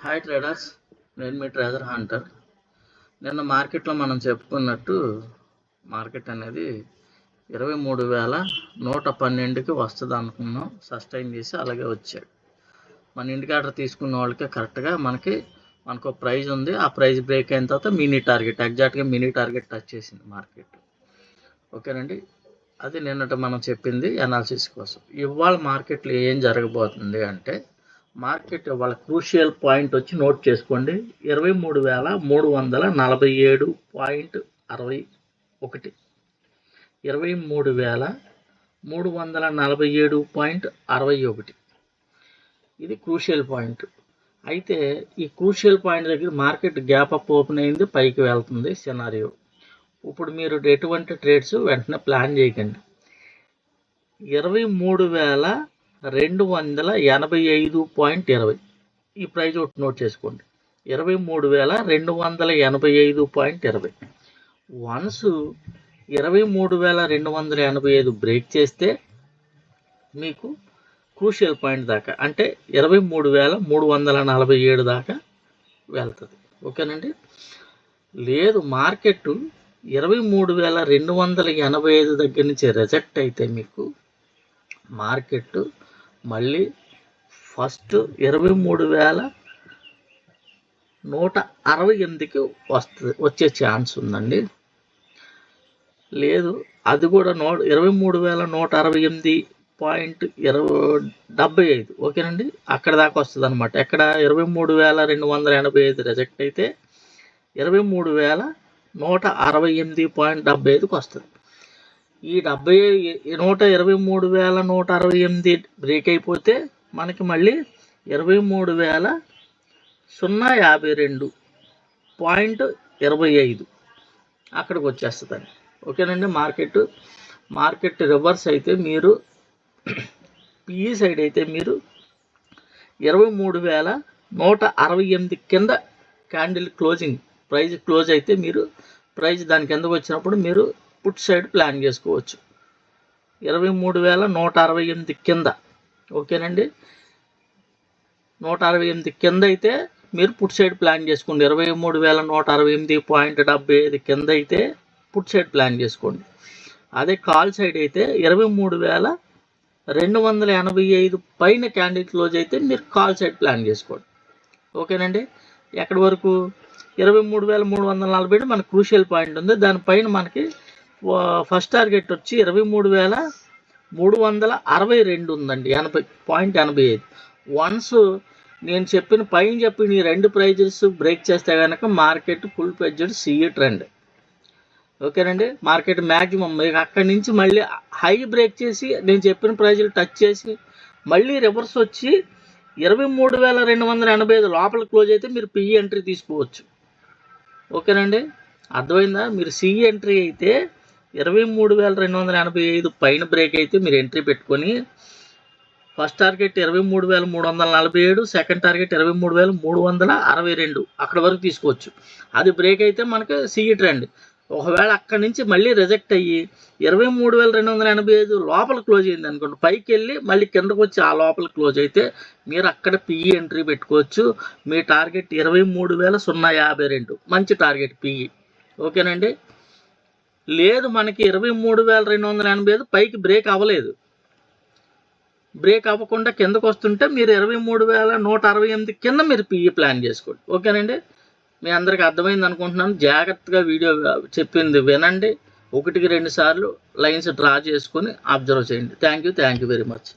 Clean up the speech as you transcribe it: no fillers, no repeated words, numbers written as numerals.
Hi traders, నేను మీ trader Hunter. నిన్న మార్కెట్లో మనం చెప్పుకున్నట్టు మార్కెట్ అనేది 23,112కి వస్తుంది అనుకున్నాం. సస్టైన్ చేసి అలాగే వచ్చాడు. మన ఇండికేటర్ తీసుకున్న వాళ్ళకి కరెక్ట్గా మనకు ప్రైజ్ ఉంది. ఆ ప్రైజ్ బ్రేక్ అయిన తర్వాత మినీ టార్గెట్, ఎగ్జాక్ట్గా మినీ టార్గెట్ టచ్ చేసింది మార్కెట్. ఓకేనండి, అది నిన్నటి మనం చెప్పింది అనాలిసిస్ కోసం. ఇవాళ మార్కెట్లో ఏం జరగబోతుంది అంటే, మార్కెట్ ఇవాళ క్రూషియల్ పాయింట్ వచ్చి నోట్ చేసుకోండి, 23,347.61. 23,347.61 ఇది క్రూషియల్ పాయింట్. అయితే ఈ క్రూషియల్ పాయింట్ దగ్గర మార్కెట్ గ్యాప్ అప్ ఓపెన్ అయింది, పైకి వెళ్తుంది సినారియో. ఇప్పుడు మీరు ఎటువంటి ట్రేడ్స్ వెంటనే ప్లాన్ చేయకండి. 23,285.20 ఈ ప్రైజ్ ఒకటి నోట్ చేసుకోండి. 23,285.20 వన్స్ 23,285 బ్రేక్ చేస్తే మీకు క్రూషియల్ పాయింట్ దాకా, అంటే 23,347 దాకా వెళ్తుంది. ఓకేనండి. లేదు మార్కెట్ 23,285 దగ్గర నుంచి రిజెక్ట్ అయితే మీకు మార్కెట్ మళ్ళీ ఫస్ట్ 23,168కి వచ్చే ఛాన్స్ ఉందండి. లేదు అది కూడా 23,168.75. ఓకేనండి, అక్కడ దాకా వస్తుంది అనమాట. ఎక్కడ 23,285 రిజెక్ట్ అయితే 23,168.75కి వస్తుంది. ఈ 23,168 బ్రేక్ అయిపోతే మనకి మళ్ళీ 23,052.25 అక్కడికి వచ్చేస్తుందండి. ఓకేనండి. మార్కెట్ రివర్స్ అయితే మీరు పిఈ సైడ్ అయితే మీరు 23,168 కింద క్యాండిల్ క్లోజింగ్ ప్రైజ్ క్లోజ్ అయితే మీరు ప్రైజ్ దాని కిందకు వచ్చినప్పుడు మీరు పుట్ సైడ్ ప్లాన్ చేసుకోవచ్చు. 23,168 కింద. ఓకేనండి, 168 కింద అయితే మీరు పుట్ సైడ్ ప్లాన్ చేసుకోండి. 23,168.75 కింద అయితే పుట్ సైడ్ ప్లాన్ చేసుకోండి. అదే కాల్ సైడ్ అయితే 23,285 పైన క్యాండిల్ క్లోజ్ అయితే మీరు కాల్ సైడ్ ప్లాన్ చేసుకోండి. ఓకేనండి. ఎక్కడి వరకు 23,340 మన క్రూషియల్ పాయింట్ ఉంది. దానిపైన మనకి ఫస్ట్ టార్గెట్ వచ్చి 23,362 ఉందండి, 80.85. వన్స్ నేను పైన చెప్పిన ఈ రెండు ప్రైజెస్ బ్రేక్ చేస్తే కనుక market full fledged CE trend. ఓకేనండి. మార్కెట్ మ్యాక్సిమం మీకు అక్కడి నుంచి మళ్ళీ హై బ్రేక్ చేసి నేను చెప్పిన ప్రైజులు టచ్ చేసి మళ్ళీ రివర్స్ వచ్చి 23,285 లోపల క్లోజ్ అయితే మీరు పిఈ ఎంట్రీ తీసుకోవచ్చు. ఓకేనండి, అర్థమైందా? మీరు సిఈ ఎంట్రీ అయితే 23,285 పైన బ్రేక్ అయితే మీరు ఎంట్రీ పెట్టుకొని ఫస్ట్ టార్గెట్ 23,347, సెకండ్ టార్గెట్ 23,362 అక్కడ వరకు తీసుకోవచ్చు. అది బ్రేక్ అయితే మనకు సిఈ ట్రెండ్. ఒకవేళ అక్కడి నుంచి మళ్ళీ రిజెక్ట్ అయ్యి 23,285 లోపల క్లోజ్ అయింది అనుకోండి, పైకి వెళ్ళి మళ్ళీ కిందకు వచ్చి ఆ లోపల క్లోజ్ అయితే మీరు అక్కడ పిఈ ఎంట్రీ పెట్టుకోవచ్చు. మీ టార్గెట్ 23,052 మంచి టార్గెట్ పిఈ. ఓకేనండి. లేదు మనకి 23,285 పైకి బ్రేక్ అవ్వలేదు, బ్రేక్ అవ్వకుండా కిందకు వస్తుంటే మీరు 23,168 కింద మీరు పిఈ ప్లాన్ చేసుకోండి. ఓకేనండి. మీ అందరికీ అర్థమైంది అనుకుంటున్నాను. జాగ్రత్తగా వీడియో చెప్పింది వినండి. 1కి 2 సార్లు లైన్స్ డ్రా చేసుకొని అబ్జర్వ్ చేయండి. Thank you very much.